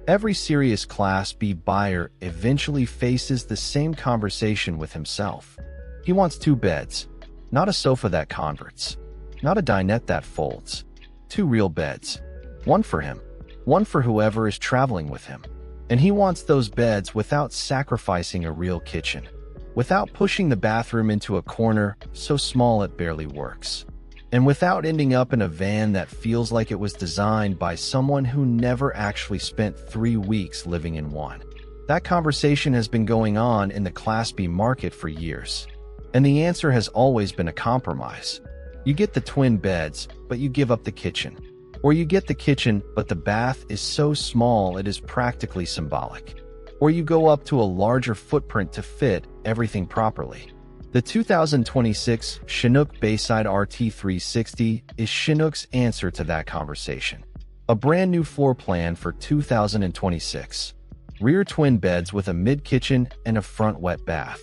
Every serious Class B buyer eventually faces the same conversation with himself. He wants 2 beds, not a sofa that converts, not a dinette that folds. 2 real beds. One for him, one for whoever is traveling with him. And he wants those beds without sacrificing a real kitchen, without pushing the bathroom into a corner so small it barely works, and without ending up in a van that feels like it was designed by someone who never actually spent 3 weeks living in one. That conversation has been going on in the Class B market for years, and the answer has always been a compromise. You get the twin beds, but you give up the kitchen. Or you get the kitchen, but the bath is so small it is practically symbolic. Or you go up to a larger footprint to fit everything properly. The 2026 Chinook Bayside RT 360 is Chinook's answer to that conversation. A brand new floor plan for 2026. Rear twin beds with a mid-kitchen and a front wet bath.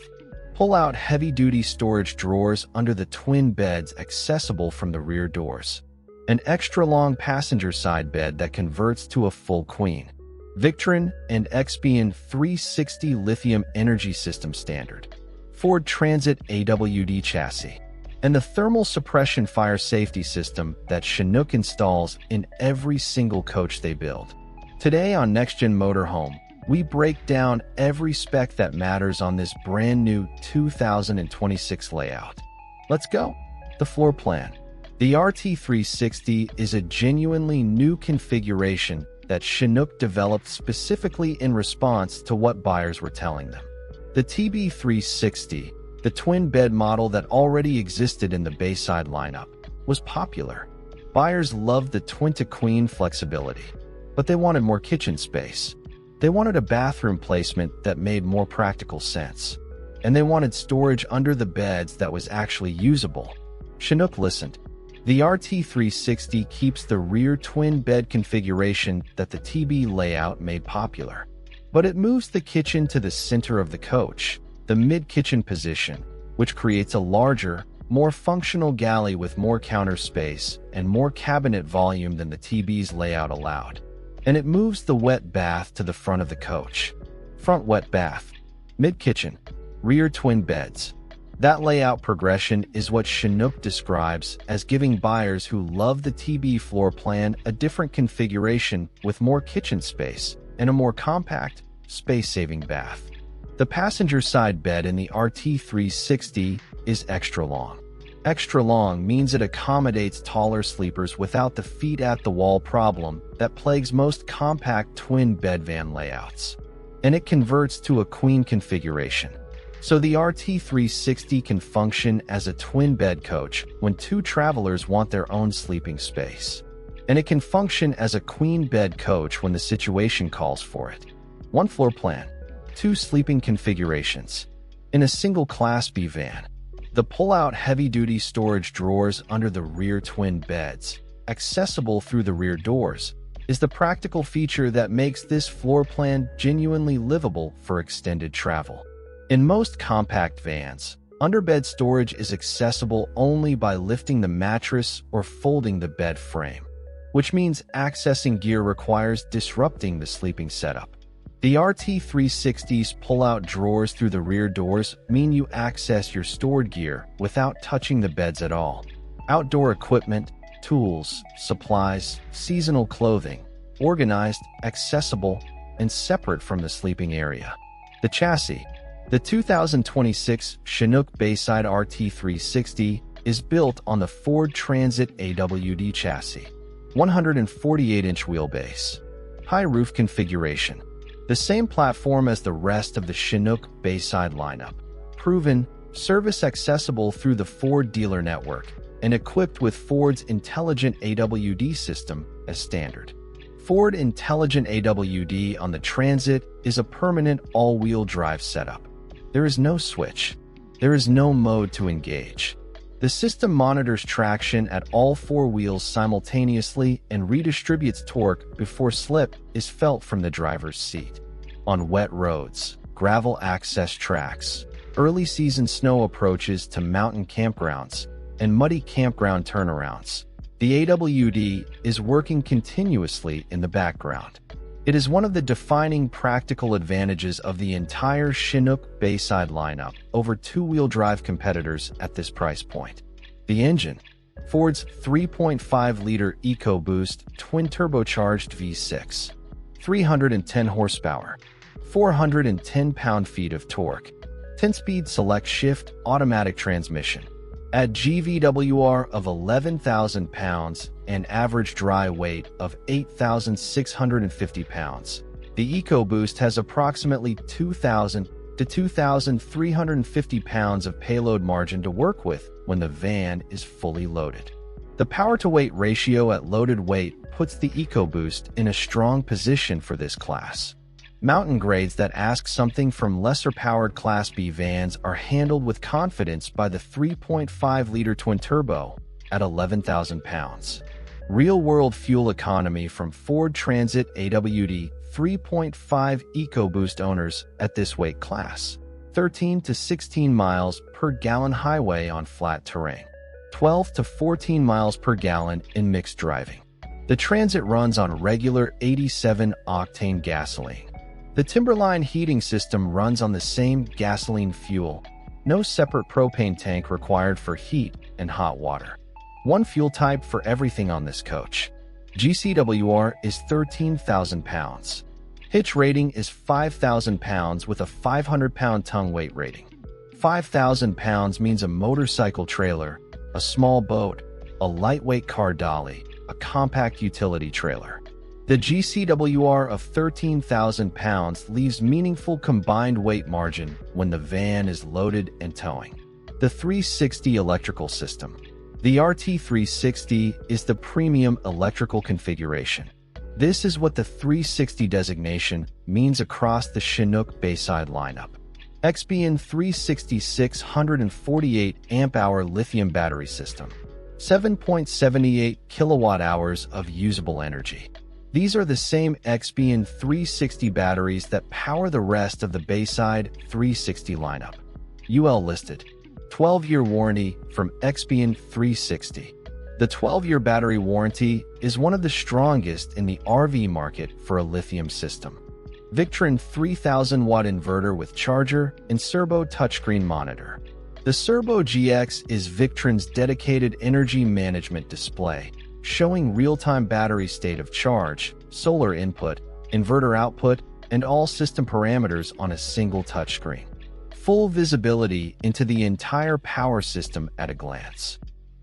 Pull-out heavy-duty storage drawers under the twin beds accessible from the rear doors. An extra-long passenger side bed that converts to a full queen. Victron and Expion 360 Lithium energy system standard. Ford Transit AWD chassis. And the thermal suppression fire safety system that Chinook installs in every single coach they build. Today on NextGen Motorhome, we break down every spec that matters on this brand new 2026 layout. Let's go. The floor plan. The RT360 is a genuinely new configuration that Chinook developed specifically in response to what buyers were telling them. The TB360, the twin-bed model that already existed in the Bayside lineup, was popular. Buyers loved the twin-to-queen flexibility, but they wanted more kitchen space. They wanted a bathroom placement that made more practical sense. And they wanted storage under the beds that was actually usable. Chinook listened. The RT360 keeps the rear twin bed configuration that the TB layout made popular, but it moves the kitchen to the center of the coach, the mid-kitchen position, which creates a larger, more functional galley with more counter space and more cabinet volume than the TB's layout allowed. And it moves the wet bath to the front of the coach. Front wet bath, mid-kitchen, rear twin beds. That layout progression is what Chinook describes as giving buyers who love the TB floor plan a different configuration with more kitchen space and a more compact, space-saving bath. The passenger side bed in the RT360 is extra long. Extra long means it accommodates taller sleepers without the feet-at-the-wall problem that plagues most compact twin bed van layouts. And it converts to a queen configuration. So the RT360 can function as a twin bed coach when 2 travelers want their own sleeping space. And it can function as a queen bed coach when the situation calls for it. 1 floor plan, 2 sleeping configurations. In a single Class B van, the pull-out heavy-duty storage drawers under the rear twin beds, accessible through the rear doors, is the practical feature that makes this floor plan genuinely livable for extended travel. In most compact vans, underbed storage is accessible only by lifting the mattress or folding the bed frame, which means accessing gear requires disrupting the sleeping setup. The RT360's pull-out drawers through the rear doors mean you access your stored gear without touching the beds at all. Outdoor equipment, tools, supplies, seasonal clothing, organized, accessible, and separate from the sleeping area. The chassis. The 2026 Chinook Bayside RT 360 is built on the Ford Transit AWD chassis. 148-inch wheelbase. High roof configuration. The same platform as the rest of the Chinook Bayside lineup. Proven, service accessible through the Ford dealer network, and equipped with Ford's Intelligent AWD system as standard. Ford Intelligent AWD on the Transit is a permanent all-wheel drive setup. There is no switch. There is no mode to engage. The system monitors traction at all 4 wheels simultaneously and redistributes torque before slip is felt from the driver's seat. On wet roads, gravel access tracks, early season snow approaches to mountain campgrounds, and muddy campground turnarounds, the AWD is working continuously in the background. It is one of the defining practical advantages of the entire Chinook Bayside lineup over two-wheel drive competitors at this price point. The engine: Ford's 3.5-liter EcoBoost twin-turbocharged V6, 310 horsepower, 410 pound-feet of torque, 10-speed select-shift automatic transmission. At GVWR of 11,000 pounds and average dry weight of 8,650 pounds, the EcoBoost has approximately 2,000 to 2,350 pounds of payload margin to work with when the van is fully loaded. The power-to-weight ratio at loaded weight puts the EcoBoost in a strong position for this class. Mountain grades that ask something from lesser-powered Class B vans are handled with confidence by the 3.5-liter twin-turbo at 11,000 pounds. Real-world fuel economy from Ford Transit AWD 3.5 EcoBoost owners at this weight class: 13 to 16 miles per gallon highway on flat terrain, 12 to 14 miles per gallon in mixed driving. The Transit runs on regular 87-octane gasoline. The Timberline heating system runs on the same gasoline fuel. No separate propane tank required for heat and hot water. One fuel type for everything on this coach. GCWR is 13,000 pounds. Hitch rating is 5,000 pounds with a 500-pound tongue weight rating. 5,000 pounds means a motorcycle trailer, a small boat, a lightweight car dolly, a compact utility trailer. The GCWR of 13,000 pounds leaves meaningful combined weight margin when the van is loaded and towing. The 360 electrical system. The RT360 is the premium electrical configuration. This is what the 360 designation means across the Chinook Bayside lineup. Expion 360 648 amp-hour lithium battery system. 7.78 kilowatt-hours of usable energy. These are the same Expion 360 batteries that power the rest of the Bayside 360 lineup. UL listed. 12-year warranty from Expion 360. The 12-year battery warranty is one of the strongest in the RV market for a lithium system. Victron 3000-watt inverter with charger and Cerbo touchscreen monitor. The Cerbo GX is Victron's dedicated energy management display, showing real-time battery state of charge, solar input, inverter output, and all system parameters on a single touchscreen. Full visibility into the entire power system at a glance.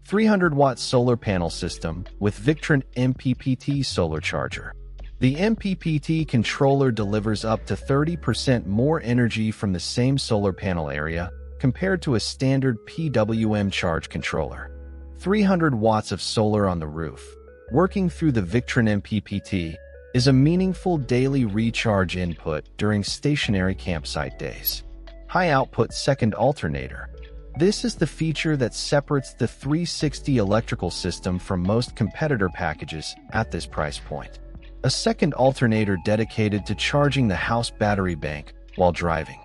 300-watt solar panel system with Victron MPPT solar charger. The MPPT controller delivers up to 30% more energy from the same solar panel area compared to a standard PWM charge controller. 300 watts of solar on the roof, working through the Victron MPPT, is a meaningful daily recharge input during stationary campsite days. High-output second alternator. This is the feature that separates the 360 electrical system from most competitor packages at this price point. A second alternator dedicated to charging the house battery bank while driving.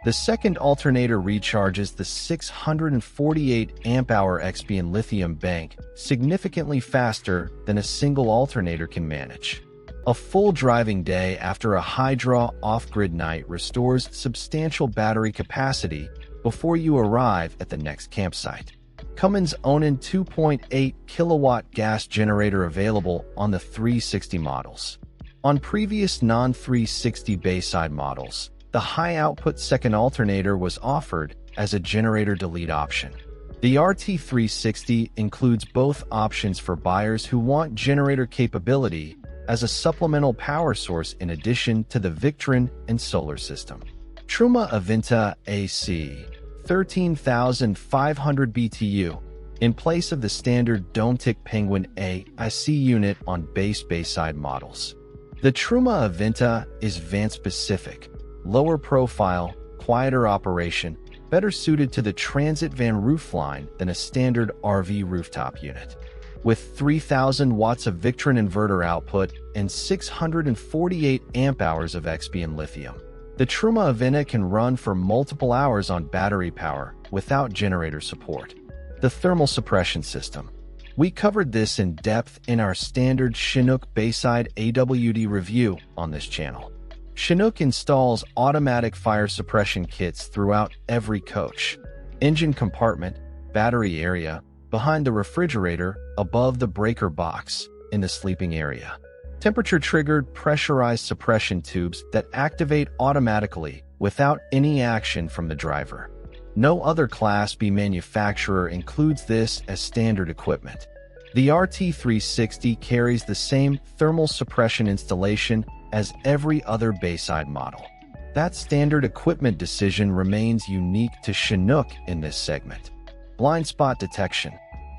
The second alternator recharges the 648 amp-hour Expion lithium bank significantly faster than a single alternator can manage. A full driving day after a high-draw off-grid night restores substantial battery capacity before you arrive at the next campsite. Cummins' Onan 2.8 kilowatt gas generator available on the 360 models. On previous non-360 Bayside models, the high-output second alternator was offered as a generator delete option. The RT360 includes both options for buyers who want generator capability as a supplemental power source in addition to the Victron and solar system. Truma Avinta AC 13,500 BTU in place of the standard Domestic Penguin AC unit on base Bayside models. The Truma Avinta is van-specific, lower profile, quieter operation, better suited to the Transit van roofline than a standard RV rooftop unit. With 3,000 watts of Victron inverter output and 648 amp-hours of Expion lithium, the Truma Avinta can run for multiple hours on battery power without generator support. The thermal suppression system. We covered this in depth in our standard Chinook Bayside AWD review on this channel. Chinook installs automatic fire suppression kits throughout every coach: engine compartment, battery area, behind the refrigerator, above the breaker box, in the sleeping area. Temperature-triggered pressurized suppression tubes that activate automatically without any action from the driver. No other Class B manufacturer includes this as standard equipment. The RT360 carries the same thermal suppression installation as every other Bayside model. That standard equipment decision remains unique to Chinook in this segment. Blind spot detection,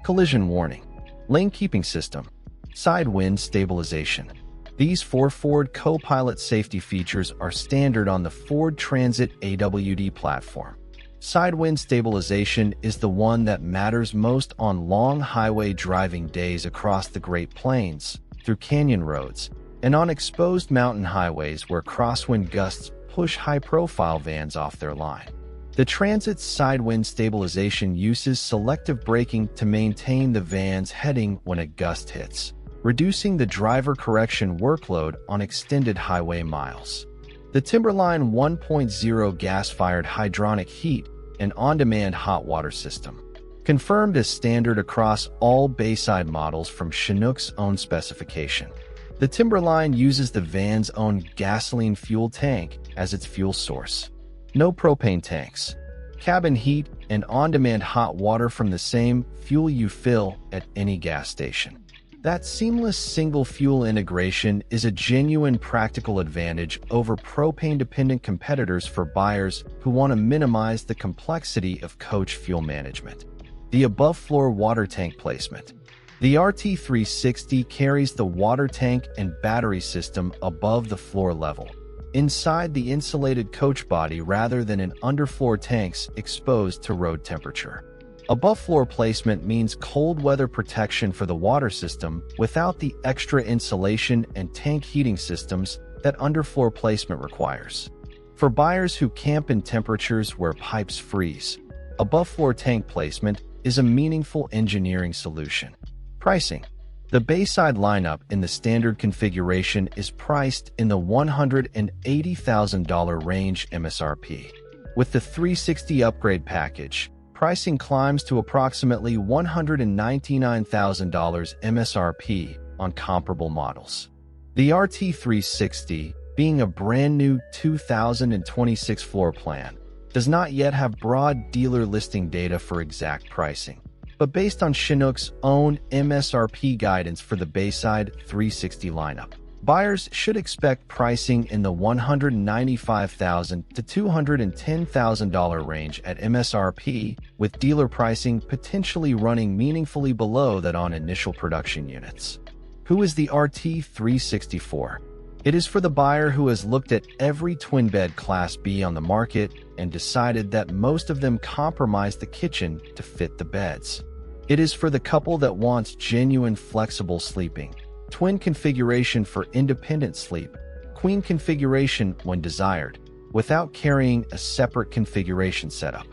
collision warning, lane keeping system, side wind stabilization. These 4 Ford Co-Pilot safety features are standard on the Ford Transit AWD platform. Side wind stabilization is the one that matters most on long highway driving days across the Great Plains, through canyon roads, and on exposed mountain highways where crosswind gusts push high-profile vans off their line. The Transit's side wind stabilization uses selective braking to maintain the van's heading when a gust hits, reducing the driver correction workload on extended highway miles. The Timberline 1.0 gas-fired hydronic heat and on-demand hot water system. Confirmed as standard across all Bayside models from Chinook's own specification. The Timberline uses the van's own gasoline fuel tank as its fuel source. No propane tanks. Cabin heat and on-demand hot water from the same fuel you fill at any gas station. That seamless single-fuel integration is a genuine practical advantage over propane-dependent competitors for buyers who want to minimize the complexity of coach fuel management. The above-floor water tank placement. The RT360 carries the water tank and battery system above the floor level, inside the insulated coach body rather than in underfloor tanks exposed to road temperature. Above-floor placement means cold weather protection for the water system without the extra insulation and tank heating systems that underfloor placement requires. For buyers who camp in temperatures where pipes freeze, above-floor tank placement is a meaningful engineering solution. Pricing. The Bayside lineup in the standard configuration is priced in the $180,000 range MSRP. With the 360 upgrade package, pricing climbs to approximately $199,000 MSRP on comparable models. The RT360, being a brand new 2026 floor plan, does not yet have broad dealer listing data for exact pricing, but based on Chinook's own MSRP guidance for the Bayside 360 lineup, buyers should expect pricing in the $195,000 to $210,000 range at MSRP, with dealer pricing potentially running meaningfully below that on initial production units. Who is the RT360 for? It is for the buyer who has looked at every twin-bed Class B on the market and decided that most of them compromise the kitchen to fit the beds. It is for the couple that wants genuine flexible sleeping, twin configuration for independent sleep, queen configuration when desired, without carrying a separate configuration setup.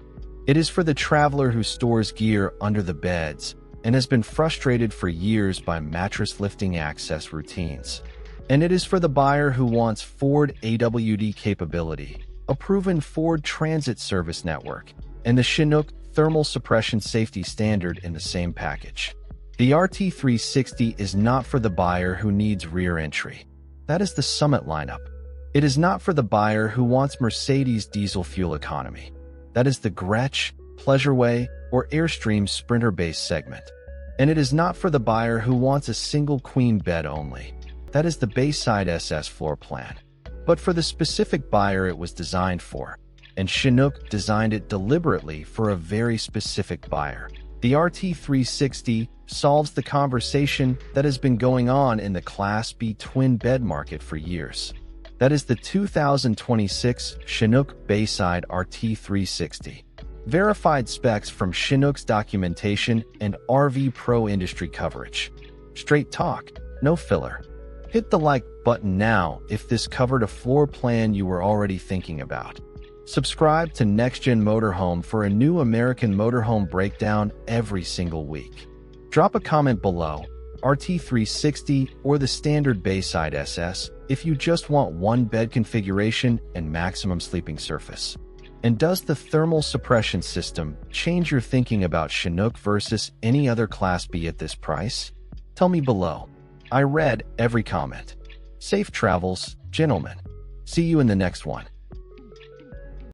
It is for the traveler who stores gear under the beds and has been frustrated for years by mattress lifting access routines. And it is for the buyer who wants Ford AWD capability, a proven Ford Transit service network, and the Chinook thermal suppression safety standard in the same package. The RT360 is not for the buyer who needs rear entry. That is the Summit lineup. It is not for the buyer who wants Mercedes diesel fuel economy. That is the Gretsch, Pleasureway, or Airstream Sprinter base segment. And it is not for the buyer who wants a single queen bed only. That is the Bayside SS floor plan. But for the specific buyer it was designed for, and Chinook designed it deliberately for a very specific buyer. The RT360 solves the conversation that has been going on in the Class B twin bed market for years. That is the 2026 Chinook Bayside RT360. Verified specs from Chinook's documentation and RV Pro industry coverage. Straight talk, no filler. Hit the like button now if this covered a floor plan you were already thinking about. Subscribe to NextGen Motorhome for a new American motorhome breakdown every single week. Drop a comment below, RT360 or the standard Bayside SS, if you just want one bed configuration and maximum sleeping surface. And does the thermal suppression system change your thinking about Chinook versus any other Class B at this price? Tell me below. I read every comment. Safe travels, gentlemen. See you in the next one.